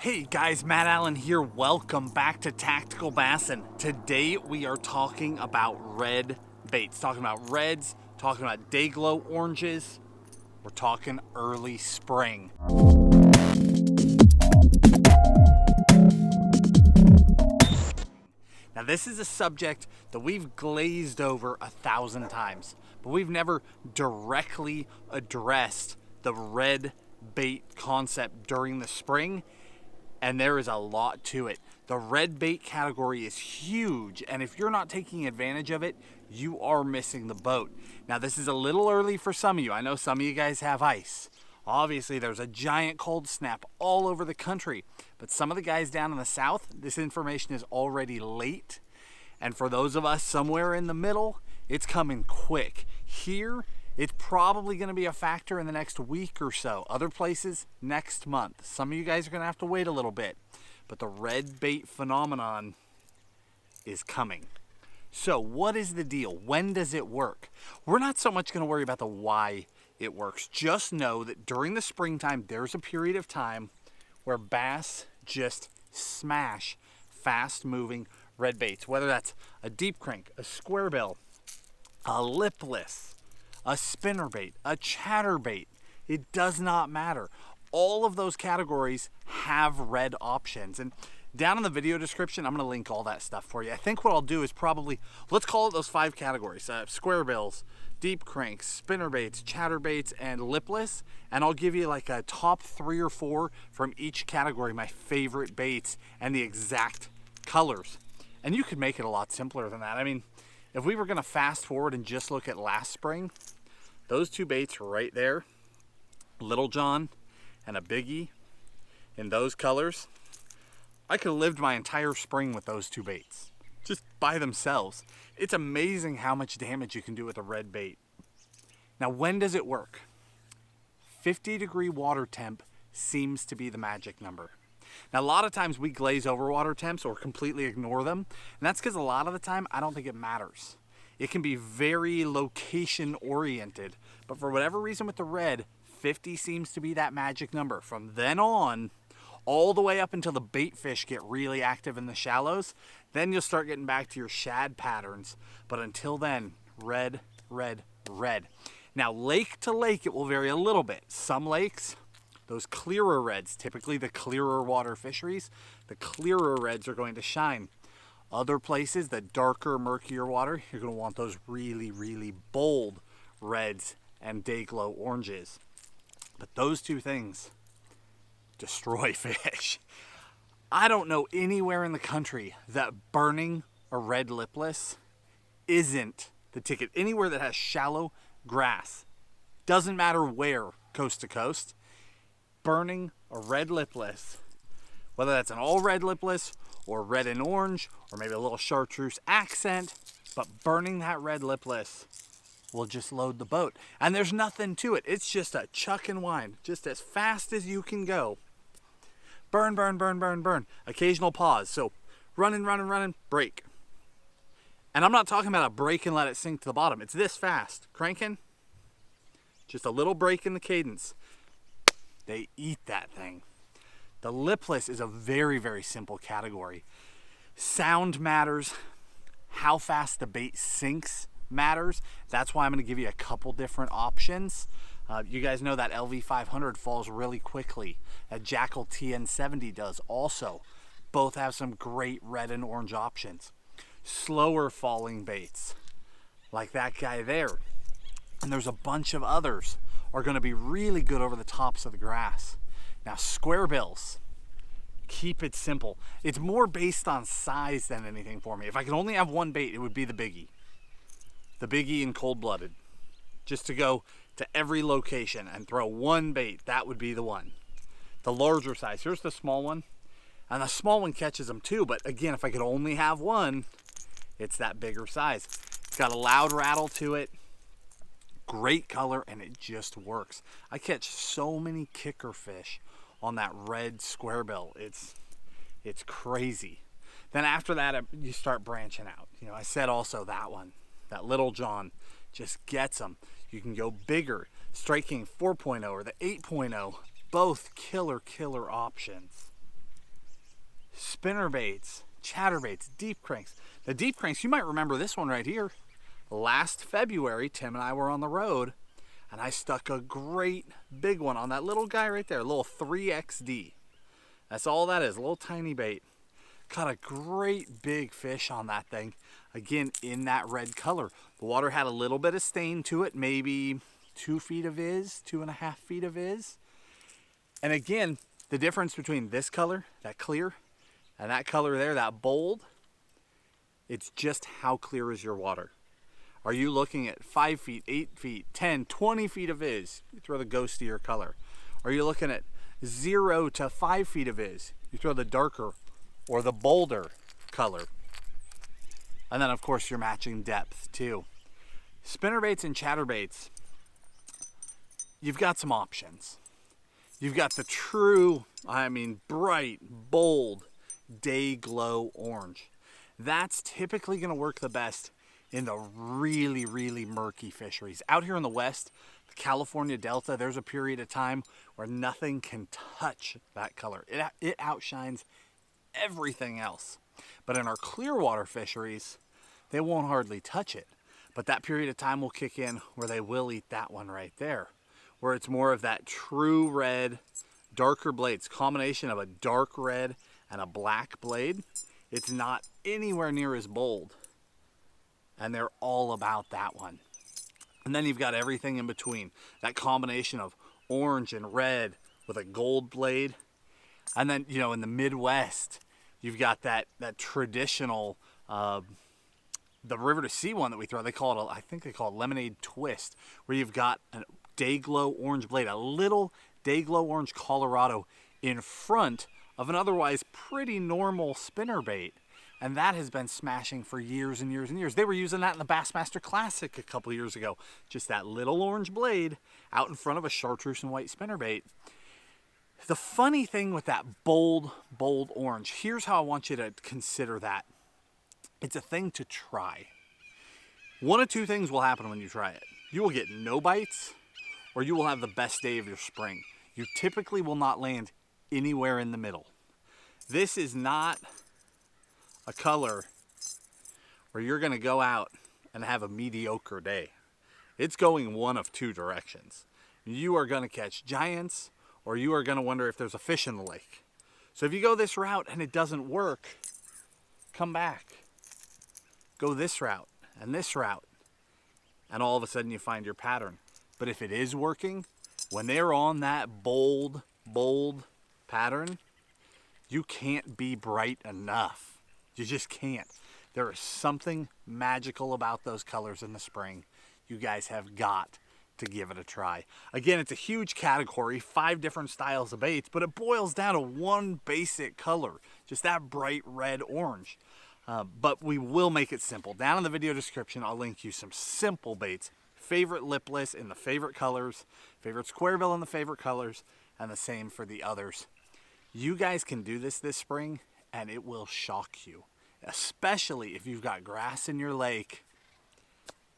Hey guys, Matt Allen here. Welcome back to Tactical Bassin. Today we are talking about red baits, talking about reds, talking about day glow oranges. We're talking early spring. Now this is a subject that we've glazed over 1,000 times, but we've never directly addressed the red bait concept during the spring. And there is a lot to it. The red bait category is huge, and if you're not taking advantage of it, you are missing the boat. Now this is a little early for some of you. I know some of you guys have ice. Obviously there's a giant cold snap all over the country, but some of the guys down in the south, this information is already late. And for those of us somewhere in the middle, it's coming quick. Here, it's probably going to be a factor in the next week or so. Other places, next month. Some of you guys are going to have to wait a little bit. But the red bait phenomenon is coming. So what is the deal? When does it work? We're not so much going to worry about the why it works. Just know that during the springtime, there's a period of time where bass just smash fast-moving red baits. Whether that's a deep crank, a square bill, a lipless, a spinnerbait, a chatterbait, it does not matter. All of those categories have red options. And down in the video description, I'm going to link all that stuff for you. I think what I'll do is probably, let's call it those 5 categories. Square bills, deep cranks, spinnerbaits, chatterbaits, and lipless. And I'll give you like a top 3 or 4 from each category, my favorite baits, and the exact colors. And you could make it a lot simpler than that. I mean, if we were going to fast forward and just look at last spring, those 2 baits right there, Little John and a Biggie in those colors, I could have lived my entire spring with those 2 baits, just by themselves. It's amazing how much damage you can do with a red bait. Now, when does it work? 50-degree water temp seems to be the magic number. Now, a lot of times we glaze over water temps or completely ignore them, and that's because a lot of the time I don't think it matters. It can be very location oriented, but for whatever reason with the red, 50 seems to be that magic number. From then on, all the way up until the bait fish get really active in the shallows, then you'll start getting back to your shad patterns. But until then, red, red, red. Now, lake to lake, it will vary a little bit. Some lakes, those clearer reds, typically the clearer water fisheries, the clearer reds are going to shine. Other places, the darker, murkier water, you're going to want those really, really bold reds and day glow oranges. But those 2 things destroy fish. I don't know anywhere in the country that burning a red lipless isn't the ticket. Anywhere that has shallow grass, doesn't matter where, coast to coast, burning a red lipless, whether that's an all red lipless or red and orange or maybe a little chartreuse accent, but burning that red lipless will just load the boat. And there's nothing to it. It's just a chuck and wind, just as fast as you can go. Burn, burn, burn, burn, burn. Occasional pause. So running, running, running, break. And I'm not talking about a break and let it sink to the bottom. It's this fast. Cranking, just a little break in the cadence. They eat that thing. The lipless is a very, very simple category. Sound matters. How fast the bait sinks matters. That's why I'm going to give you a couple different options. You guys know that LV500 falls really quickly. That Jackal TN70 does also. Both have some great red and orange options. Slower falling baits, like that guy there. And there's a bunch of others are going to be really good over the tops of the grass. Now, square bills, keep it simple. It's more based on size than anything for me. If I could only have one bait, it would be the Biggie. The Biggie in cold-blooded. Just to go to every location and throw one bait, that would be the one. The larger size, here's the small one. And the small one catches them too, but again, if I could only have one, it's that bigger size. It's got a loud rattle to it. Great color, and it just works. I catch so many kicker fish on that red square bill. It's crazy. Then after that, you start branching out. You know, I said also that one, that Little John, just gets them. You can go bigger, striking 4.0 or the 8.0, both killer options. spinnerbaits, chatterbaits, deep cranks. The deep cranks, you might remember this one right here. Last February, Tim and I were on the road, and I stuck a great big one on that little guy right there, a little 3XD. That's all that is, a little tiny bait. Caught a great big fish on that thing, again in that red color. The water had a little bit of stain to it, maybe 2 feet of Is, 2.5 feet of Is. And again, the difference between this color, that clear, and that color there, that bold, it's just how clear is your water. Are you looking at 5 feet, 8 feet, 10, 20 feet of Is? You throw the ghostier color. Are you looking at 0 to 5 feet of Is? You throw the darker or the bolder color. And then of course you're matching depth too. Spinnerbaits and chatterbaits, you've got some options. You've got the true, bright, bold, day glow orange. That's typically gonna work the best in the really, really murky fisheries. Out here in the West, the California Delta, there's a period of time where nothing can touch that color. It outshines everything else. But in our clear water fisheries, they won't hardly touch it. But that period of time will kick in where they will eat that one right there, where it's more of that true red, darker blades, combination of a dark red and a black blade. It's not anywhere near as bold, and they're all about that one. And then you've got everything in between, that combination of orange and red with a gold blade. And then, you know, in the Midwest, you've got that traditional, the river to sea one that we throw. They call it, I think they call it lemonade twist, where you've got a day glow orange blade, a little day glow orange Colorado in front of an otherwise pretty normal spinnerbait. And that has been smashing for years and years and years. They were using that in the Bassmaster Classic a couple years ago. Just that little orange blade out in front of a chartreuse and white spinnerbait. The funny thing with that bold orange, here's how I want you to consider that. It's a thing to try. One of two things will happen when you try it. You will get no bites, or you will have the best day of your spring. You typically will not land anywhere in the middle. This is not a color where you're gonna go out and have a mediocre day. It's going one of two directions. You are gonna catch giants, or you are gonna wonder if there's a fish in the lake. So if you go this route and it doesn't work, come back. Go this route, and all of a sudden you find your pattern. But if it is working, when they're on that bold pattern, you can't be bright enough. You just can't. There is something magical about those colors in the spring. You guys have got to give it a try. Again, it's a huge category, 5 different styles of baits, but it boils down to one basic color, just that bright red orange. But we will make it simple. Down in the video description, I'll link you some simple baits. Favorite lipless in the favorite colors, favorite square bill in the favorite colors, and the same for the others. You guys can do this spring, and it will shock you, especially if you've got grass in your lake.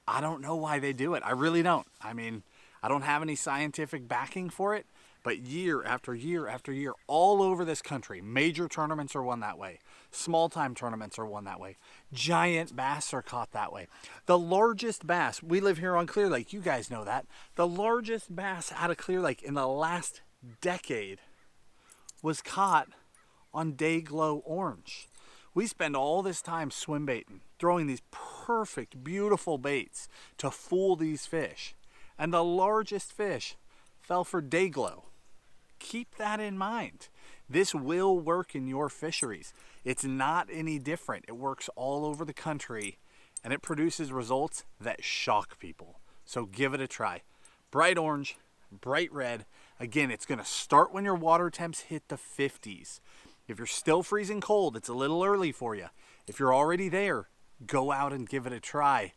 I don't know why they do it. I really don't. I mean, I don't have any scientific backing for it, but year after year after year, all over this country, major tournaments are won that way. Small time tournaments are won that way. Giant bass are caught that way. The largest bass, we live here on Clear Lake, you guys know that. The largest bass out of Clear Lake in the last decade was caught on day glow orange. We spend all this time swim baiting, throwing these perfect, beautiful baits to fool these fish. And the largest fish fell for day glow. Keep that in mind. This will work in your fisheries. It's not any different. It works all over the country, and it produces results that shock people. So give it a try. Bright orange, bright red. Again, it's gonna start when your water temps hit the 50s. If you're still freezing cold, it's a little early for you. If you're already there, go out and give it a try.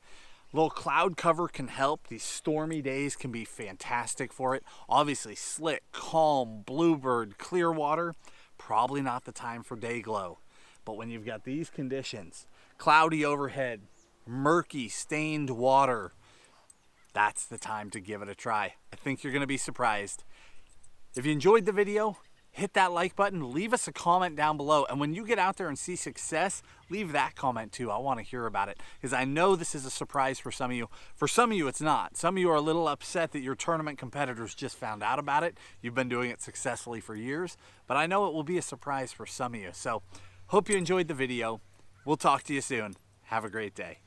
A little cloud cover can help. These stormy days can be fantastic for it. Obviously, slick, calm, bluebird, clear water, probably not the time for day glow. But when you've got these conditions, cloudy overhead, murky, stained water, that's the time to give it a try. I think you're gonna be surprised. If you enjoyed the video, hit that like button, leave us a comment down below, and when you get out there and see success, leave that comment too. I want to hear about it, because I know this is a surprise for some of you. For some of you, it's not. Some of you are a little upset that your tournament competitors just found out about it. You've been doing it successfully for years, but I know it will be a surprise for some of you. So, hope you enjoyed the video. We'll talk to you soon. Have a great day.